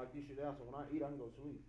knock this shit out, so when I eat, I can go to sleep.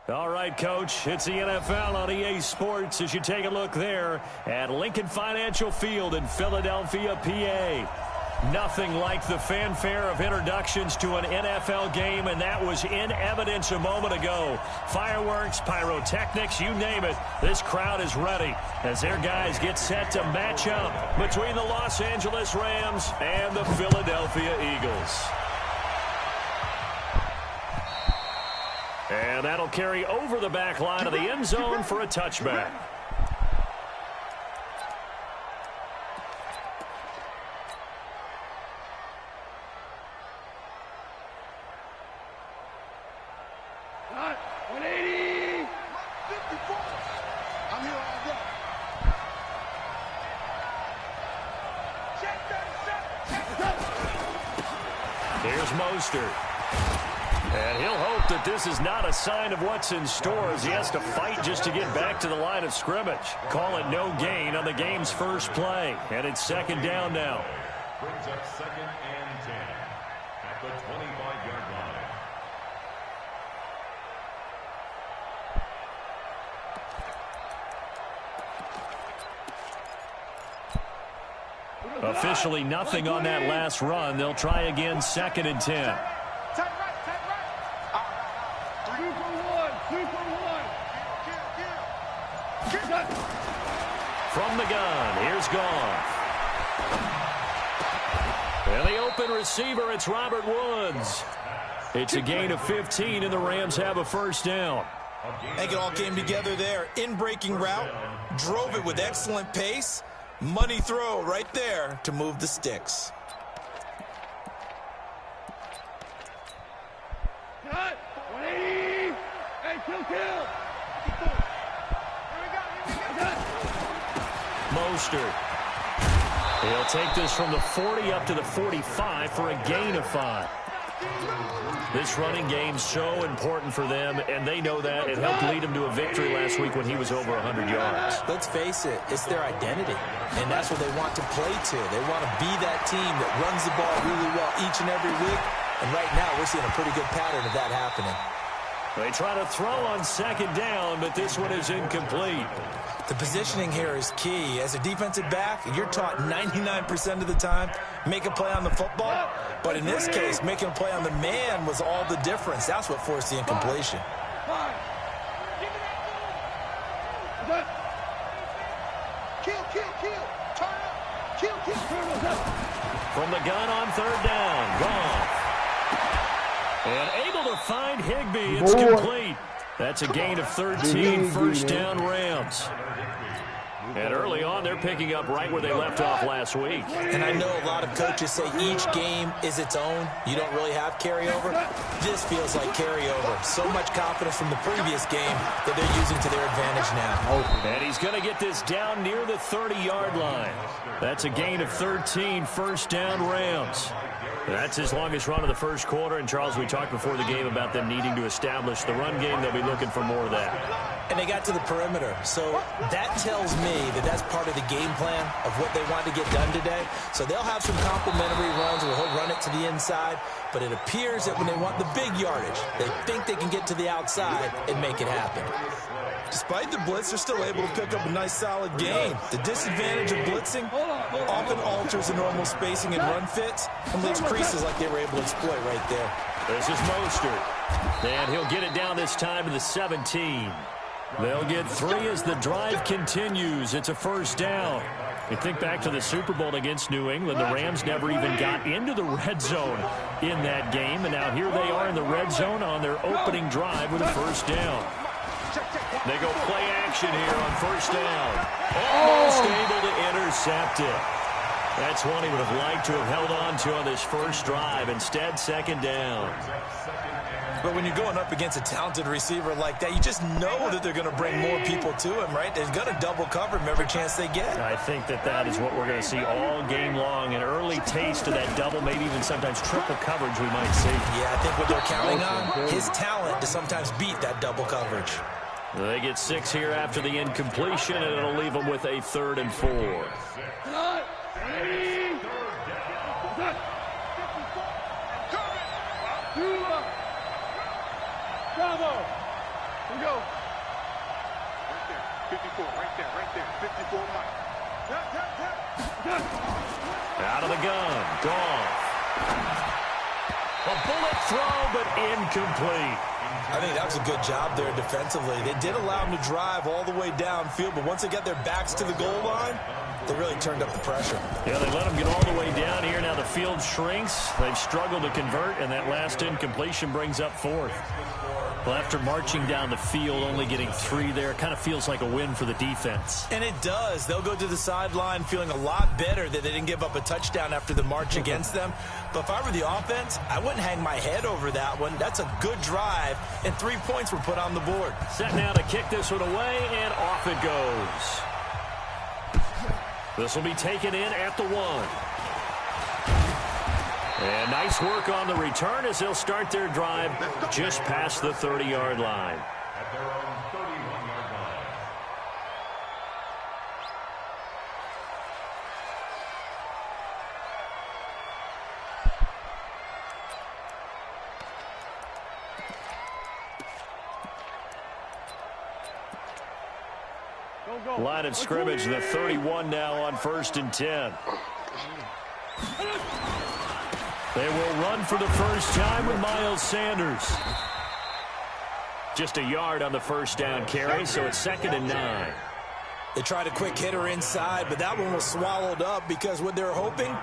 All right, Coach, it's the NFL on EA Sports as you take a look there at Lincoln Financial Field in Philadelphia, PA. Nothing like the fanfare of introductions to an NFL game, and that was in evidence a moment ago. Fireworks, pyrotechnics, you name it, this crowd is ready as their guys get set to match up between the Los Angeles Rams and the Philadelphia Eagles. And that'll carry over the back line of the end zone for a touchback. Cut. 180. 54. I'm here all day. Check that. Here's Mostert. And he'll hope that this is not a sign of what's in store as he has to fight just to get back to the line of scrimmage. Call it no gain on the game's first play. And it's second down now. Brings up 2nd and 10 at the 25-yard line. Officially nothing on that last run. They'll try again, 2nd and 10. From the gun, here's Goff. And the open receiver, it's Robert Woods. It's a gain of 15, and the Rams have a first down. I think it all came together there. In-breaking route, drove it with excellent pace. Money throw right there to move the sticks. Cut. 180. Hey, kill. Mostert. He'll take this from the 40 up to the 45 for a gain of 5. This running game's so important for them, and they know that. It helped lead them to a victory last week when he was over 100 yards. Let's face it, it's their identity, and that's what they want to play to. They want to be that team that runs the ball really well each and every week, and right now we're seeing a pretty good pattern of that happening. They try to throw on second down, but this one is incomplete. The positioning here is key. As a defensive back, you're taught 99% of the time, make a play on the football. But in this case, making a play on the man was all the difference. That's what forced the incompletion. From the gun on third down, gone. And able to find Higbee. It's complete. That's a gain of 13, first down Rams. And early on, they're picking up right where they left off last week. And I know a lot of coaches say each game is its own. You don't really have carryover. This feels like carryover. So much confidence from the previous game that they're using to their advantage now. And he's going to get this down near the 30-yard line. That's a gain of 13, first down Rams. That's his longest run of the first quarter. And, Charles, we talked before the game about them needing to establish the run game. They'll be looking for more of that. And they got to the perimeter. So that tells me that that's part of the game plan of what they want to get done today. So they'll have some complimentary runs where he'll run it to the inside. But it appears that when they want the big yardage, they think they can get to the outside and make it happen. Despite the blitz, they're still able to pick up a nice, solid gain. The disadvantage of blitzing often alters the normal spacing and run fits and leaves creases like they were able to exploit right there. This is Mostert. And he'll get it down this time to the 17. They'll get 3 as the drive continues. It's a first down. You think back to the Super Bowl against New England, the Rams never even got into the red zone in that game. And now here they are in the red zone on their opening drive with a first down. They go play action here on first down. Almost able to intercept it. That's one he would have liked to have held on to on this first drive. Instead, second down. But when you're going up against a talented receiver like that, you just know that they're going to bring more people to him, right? They're going to double cover him every chance they get. I think that is what we're going to see all game long. An early taste of that double, maybe even sometimes triple coverage we might see. Yeah, I think what they're counting on, his talent to sometimes beat that double coverage. They get 6 here after the incompletion, and it'll leave them with a 3rd and 4. Bravo! Here we go. Right there. 54, right there. 54 Mike. Out of the gun. Gone. A bullet throw, but incomplete. I think that was a good job there defensively. They did allow him to drive all the way downfield, but once they got their backs to the goal line, they really turned up the pressure. Yeah, they let him get all the way down here. Now the field shrinks. They've struggled to convert, and that last incompletion brings up 4th. Well, after marching down the field, only getting 3 there, it kind of feels like a win for the defense. And it does. They'll go to the sideline feeling a lot better that they didn't give up a touchdown after the march against them. But if I were the offense, I wouldn't hang my head over that one. That's a good drive, and 3 points were put on the board. Set now to kick this one away, and off it goes. This will be taken in at the 1. And nice work on the return as they'll start their drive just past the 30-yard line. At their own 31-yard line. Line of scrimmage, the 31 now on 1st and 10. They will run for the first time with Miles Sanders. Just a yard on the first down carry, so it's 2nd and 9. They tried a quick hitter inside, but that one was swallowed up because what they're hoping,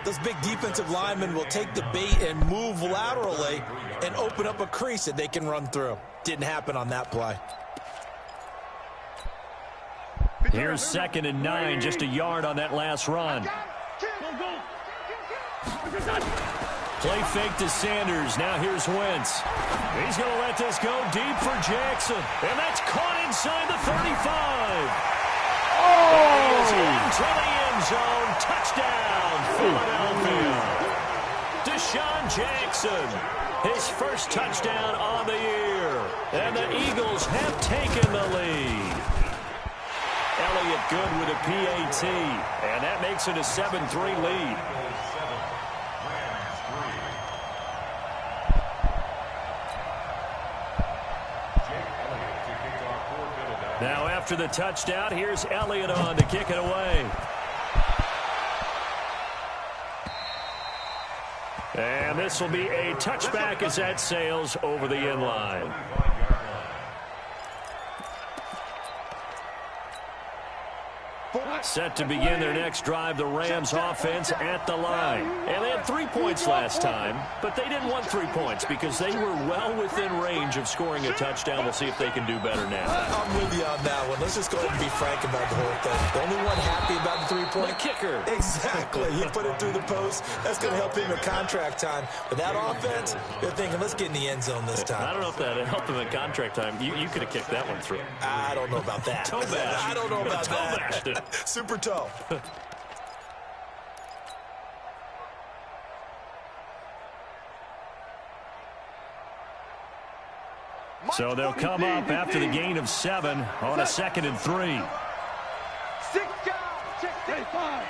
those big defensive linemen will take the bait and move laterally and open up a crease that they can run through. Didn't happen on that play. Here's 2nd and 9, just a yard on that last run. Play fake to Sanders. Now here's Wentz. He's going to let this go deep for Jackson. And that's caught inside the 35. And he is into the end zone. Touchdown, Philadelphia. Deshaun Jackson, his first touchdown on the year. And the Eagles have taken the lead. Elliott good with a PAT. And that makes it a 7-3 lead. Now after the touchdown, here's Elliott on to kick it away. And this will be a touchback as that sails over the end line. Set to begin their next drive, the Rams offense at the line. And they had 3 points last time, but they didn't want 3 points because they were well within range of scoring a touchdown. We'll see if they can do better now. I'm with you on that one. Let's just go ahead and be frank about the whole thing. The only one happy about the 3-point? The kicker. Exactly. He put it through the post. That's going to help him in contract time. But that offense, they're thinking, let's get in the end zone this time. I don't know if that helped him in contract time. You could have kicked that one through. I don't know about that. Toe bash. I don't know about that. Toe Super toe. So they'll come up after the gain of 7 on a 2nd and 3. 6 guys. Check 5.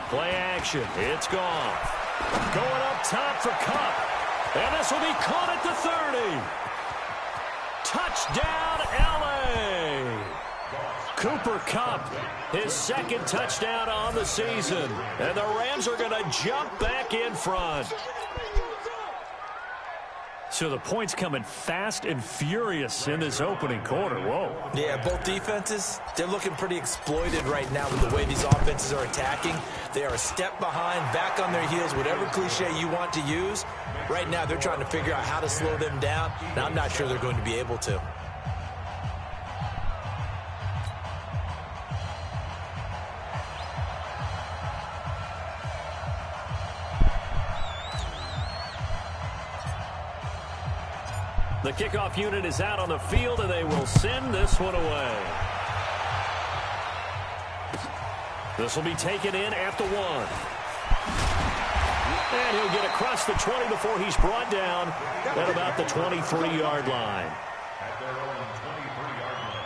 Play action. It's gone. Going up top for Cup. And this will be caught at the 30. Touchdown, L.A. Cooper Kupp, his 2nd touchdown on the season. And the Rams are going to jump back in front. So the points coming fast and furious in this opening quarter. Whoa. Yeah, both defenses, they're looking pretty exploited right now with the way these offenses are attacking. They are a step behind, back on their heels, whatever cliche you want to use. Right now, they're trying to figure out how to slow them down. Now, I'm not sure they're going to be able to. The kickoff unit is out on the field, and they will send this one away. This will be taken in at the 1. And he'll get across the 20 before he's brought down at about the 23-yard line. At their own 23-yard line.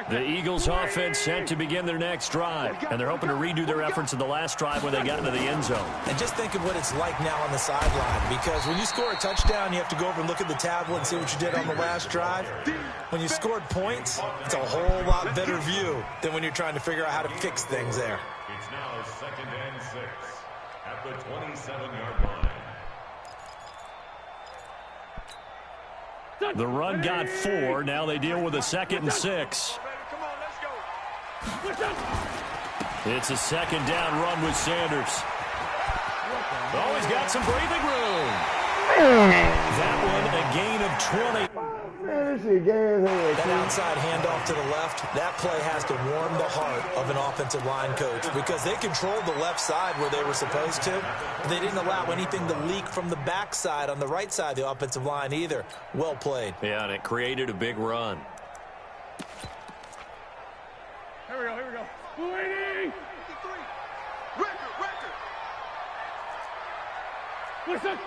The Eagles offense set to begin their next drive, and they're hoping to redo their efforts in the last drive when they got into the end zone. And just think of what it's like now on the sideline, because when you score a touchdown, you have to go over and look at the tablet and see what you did on the last drive. When you scored points, it's a whole lot better view than when you're trying to figure out how to fix things there. It's now 2nd and 6 at the 27-yard line. The run got 4. Now they deal with a 2nd and 6. It's a 2nd down run with Sanders. Oh, he's got some breathing room. That one, a gain of 20. That outside handoff to the left, that play has to warm the heart of an offensive line coach because they controlled the left side where they were supposed to. But they didn't allow anything to leak from the backside on the right side of the offensive line either. Well played. Yeah, and it created a big run. Here we go. 280. Record.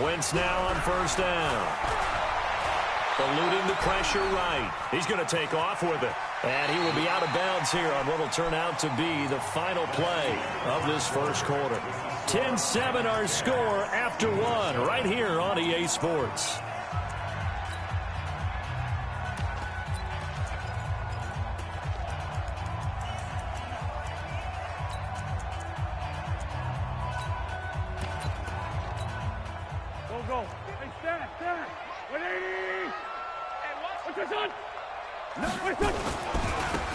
Wentz now on 1st down. Eluding the pressure right. He's going to take off with it. And he will be out of bounds here on what will turn out to be the final play of this first quarter. 10-7 our score after 1 right here on EA Sports. Go. Hey, stand. 180. What's this on?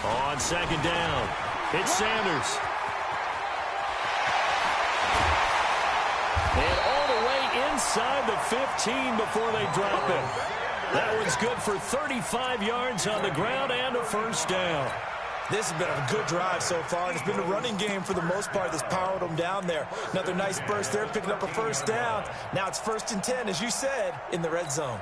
On 2nd down, it's Sanders. And all the way inside the 15 before they drop it. That one's good for 35 yards on the ground and a 1st down. This has been a good drive so far, and it's been the running game for the most part that's powered them down there. Another nice burst there, picking up a 1st down. Now it's 1st and 10, as you said, in the red zone.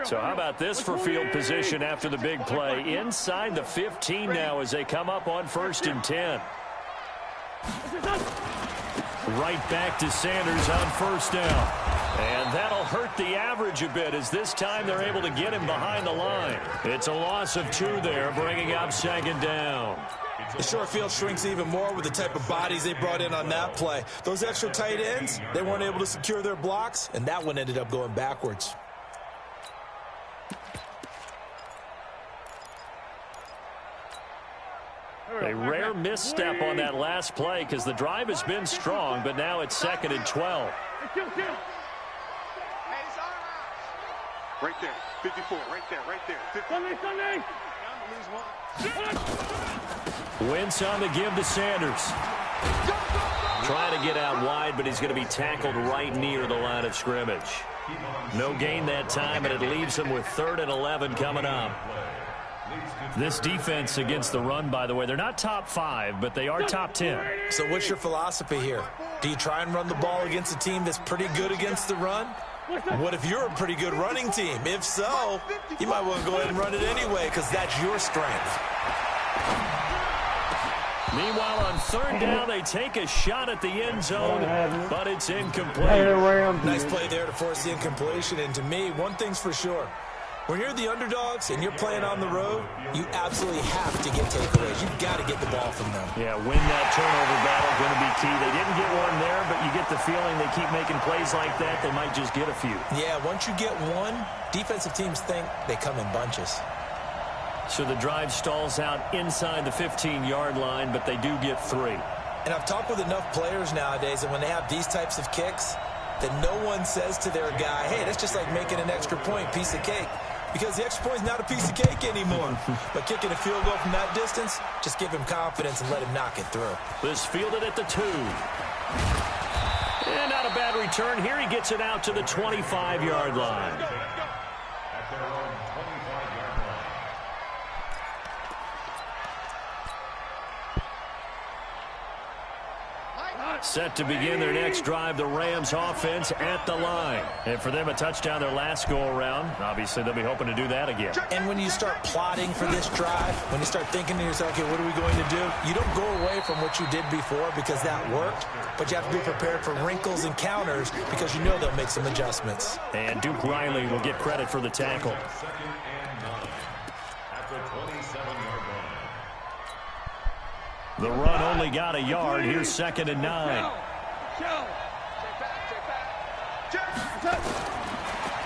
So how about this for field position after the big play? Inside the 15 now as they come up on 1st and 10. Right back to Sanders on 1st down. And that'll hurt the average a bit as this time they're able to get him behind the line. It's a loss of 2 there, bringing up 2nd down. The short field shrinks even more with the type of bodies they brought in on that play. Those extra tight ends, they weren't able to secure their blocks, and that one ended up going backwards. A rare misstep on that last play because the drive has been strong, but now it's 2nd and 12. Right there, 54, right there, 50. Wentz on the give to Sanders. Trying to get out wide, but he's going to be tackled right near the line of scrimmage. No gain that time, and it leaves him with 3rd and 11 coming up. This defense against the run, by the way, they're not top 5, but they are top 10. So what's your philosophy here? Do you try and run the ball against a team that's pretty good against the run? What if you're a pretty good running team? If so, you might want to go ahead and run it anyway because that's your strength. Meanwhile, on 3rd down, they take a shot at the end zone, but it's incomplete. Nice play there to force the incompletion. And to me, one thing's for sure. When you're the underdogs and you're playing on the road, you absolutely have to get takeaways. You've got to get the ball from them. Yeah, win that turnover battle, going to be key. They didn't get one there, but you get the feeling they keep making plays like that, they might just get a few. Yeah, once you get one, defensive teams think they come in bunches. So the drive stalls out inside the 15-yard line, but they do get 3. And I've talked with enough players nowadays that when they have these types of kicks, that no one says to their guy, hey, that's just like making an extra point, piece of cake. Because the extra point is not a piece of cake anymore. But kicking a field goal from that distance, just give him confidence and let him knock it through. This fielded at the 2. And not a bad return. Here he gets it out to the 25-yard line. At their own 25-yard line. Set to begin their next drive, the Rams offense at the line. And for them, a touchdown their last go-around. Obviously, they'll be hoping to do that again. And when you start plotting for this drive, when you start thinking to yourself, okay, what are we going to do? You don't go away from what you did before because that worked, but you have to be prepared for wrinkles and counters because you know they'll make some adjustments. And Duke Riley will get credit for the tackle. 2nd and 9 at the 27-yard line. The run only got a yard. Here's 2nd and 9.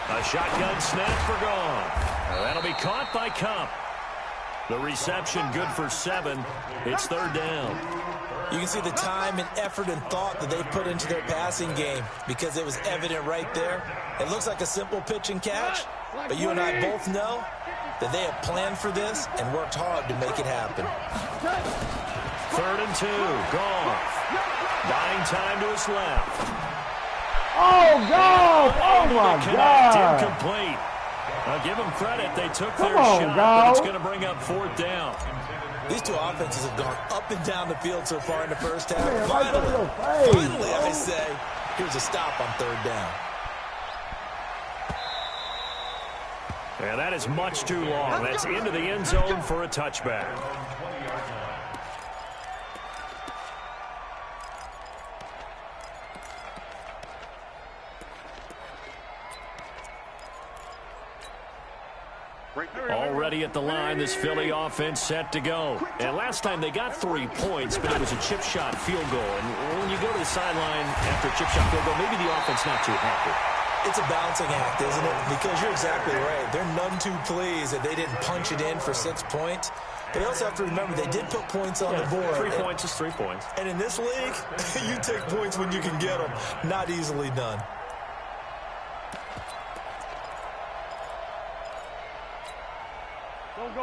A shotgun snap for gone. That'll be caught by Cup. The reception good for 7. It's 3rd down. You can see the time and effort and thought that they put into their passing game because it was evident right there. It looks like a simple pitch and catch, but you and I both know that they have planned for this and worked hard to make it happen. 3rd and 2. Gone. Buying time to his left. Oh, God! Oh, my God! Incomplete. I'll give them credit. They took their shot, but it's going to bring up 4th down. These two offenses have gone up and down the field so far in the first half. Man, Finally, I say, here's a stop on 3rd down. And that is much too long. That's into the end zone for a touchback. Already at the line, this Philly offense set to go. And last time they got 3 points, but it was a chip shot field goal. And when you go to the sideline after a chip shot field goal, maybe the offense not too happy. It's a balancing act, isn't it? Because you're exactly right. They're none too pleased that they didn't punch it in for 6 points. But you also have to remember they did put points on the board. 3 points is 3 points. And in this league, you take points when you can get them. Not easily done.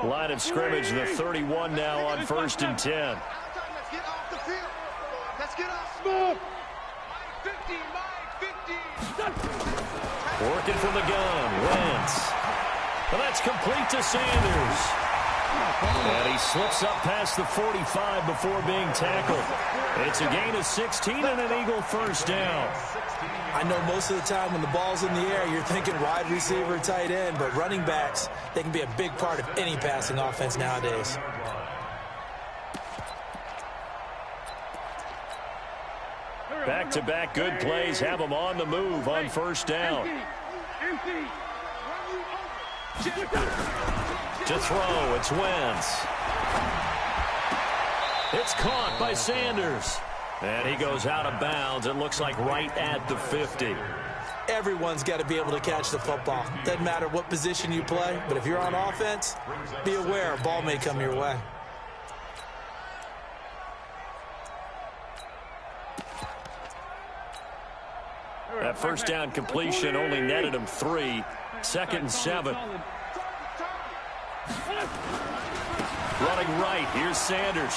Line of scrimmage, the 31 now on 1st and 10. Let's get off the field. Let's get off. Smooth. 50. Working from the gun, Wentz. Well, that's complete to Sanders. And he slips up past the 45 before being tackled. It's a gain of 16 and an Eagle 1st down. I know most of the time when the ball's in the air, you're thinking wide receiver, tight end, but running backs, they can be a big part of any passing offense nowadays. Back-to-back good plays have them on the move on first down. To throw, it's Wentz. It's caught by Sanders. And he goes out of bounds. It looks like right at the 50. Everyone's got to be able to catch the football. Doesn't matter what position you play, but if you're on offense, be aware a ball may come your way. That first down completion only netted him 3. 2nd and 7. Running right, here's Sanders.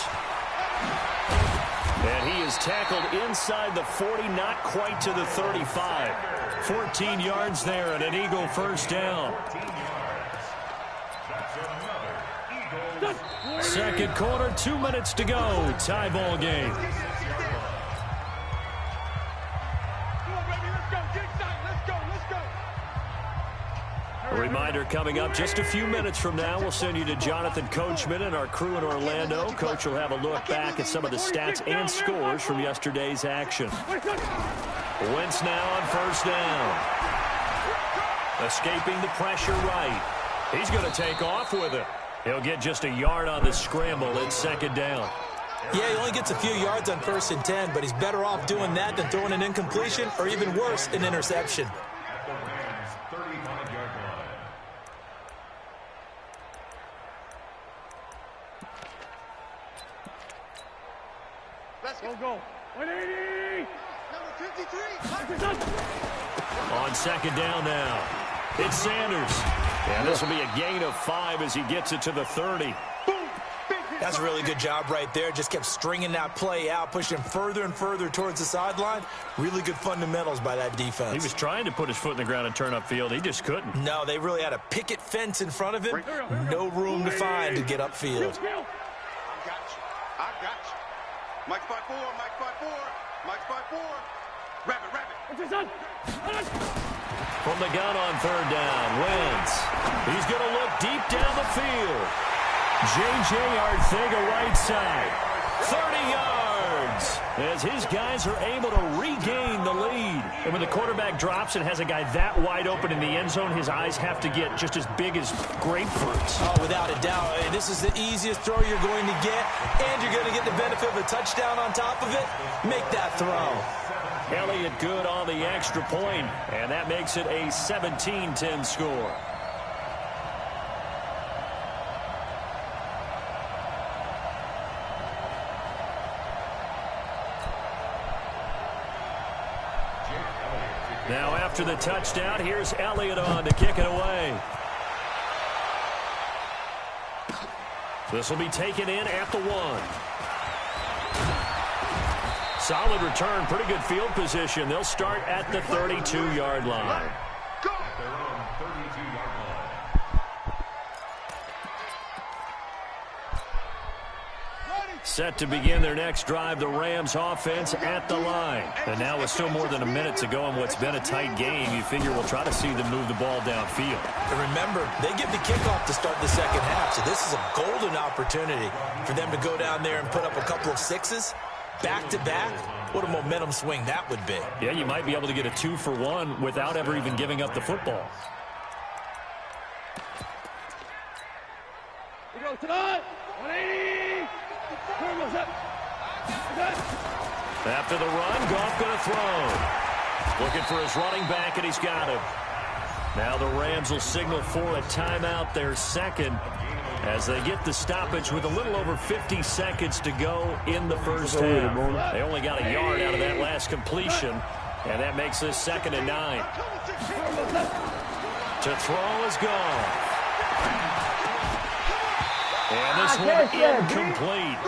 And he is tackled inside the 40, not quite to the 35. 14 yards there and an Eagle first down. Second quarter, 2 minutes to go. Tie ball game. A reminder coming up just a few minutes from now. We'll send you to Jonathan Coachman and our crew in Orlando. Coach will have a look back at some of the stats and scores from yesterday's action. Wentz now on first down. Escaping the pressure right. He's going to take off with it. He'll get just a yard on the scramble. It's 2nd down. Yeah, he only gets a few yards on 1st and 10, but he's better off doing that than throwing an incompletion or even worse, an interception. Go. 180. Number 53. On 2nd down now. It's Sanders. And this will be a gain of 5 as he gets it to the 30. That's a really good job right there. Just kept stringing that play out, pushing him further and further towards the sideline. Really good fundamentals by that defense. He was trying to put his foot in the ground and turn upfield. He just couldn't. No, they really had a picket fence in front of him. No room to find to get upfield. I got you. Mike spot 4, Mike spot 4, Mike spot 4. Rabbit. From the gun on 3rd down, Wentz. He's going to look deep down the field. J.J. Arthega right side. 30 yards as his guys are able to regain the lead. And when the quarterback drops and has a guy that wide open in the end zone, his eyes have to get just as big as grapefruits. Oh, without a doubt. This is the easiest throw you're going to get, and you're going to get the benefit of a touchdown on top of it. Make that throw. Elliott good on the extra point, and that makes it a 17-10 score. Now after the touchdown, here's Elliott on to kick it away. This will be taken in at the 1. Solid return, pretty good field position. They'll start at the 32-yard line. Set to begin their next drive, the Rams offense at the line. And now with still more than a minute to go in what's been a tight game, you figure we'll try to see them move the ball downfield. And remember, they get the kickoff to start the second half, so this is a golden opportunity for them to go down there and put up a couple of sixes. Back-to-back, what a momentum swing that would be. Yeah, you might be able to get a 2-for-1 without ever even giving up the football. We go tonight. 180. After the run, Goff going to throw. Looking for his running back, and he's got him. Now the Rams will signal for a timeout, their second, as they get the stoppage with a little over 50 seconds to go in the first half. They only got a yard out of that last completion, and that makes this 2nd and 9. To throw is gone. And this one incomplete.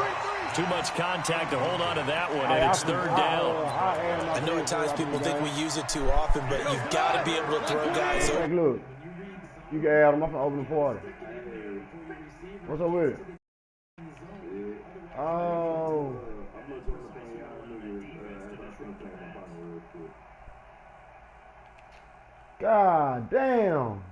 Too much contact to hold on to that one, and it's 3rd down. I know at times people think we use it too often, but you've got to be able to throw guys over. Look, you can add them up and open the party. What's up with it? Oh. God damn.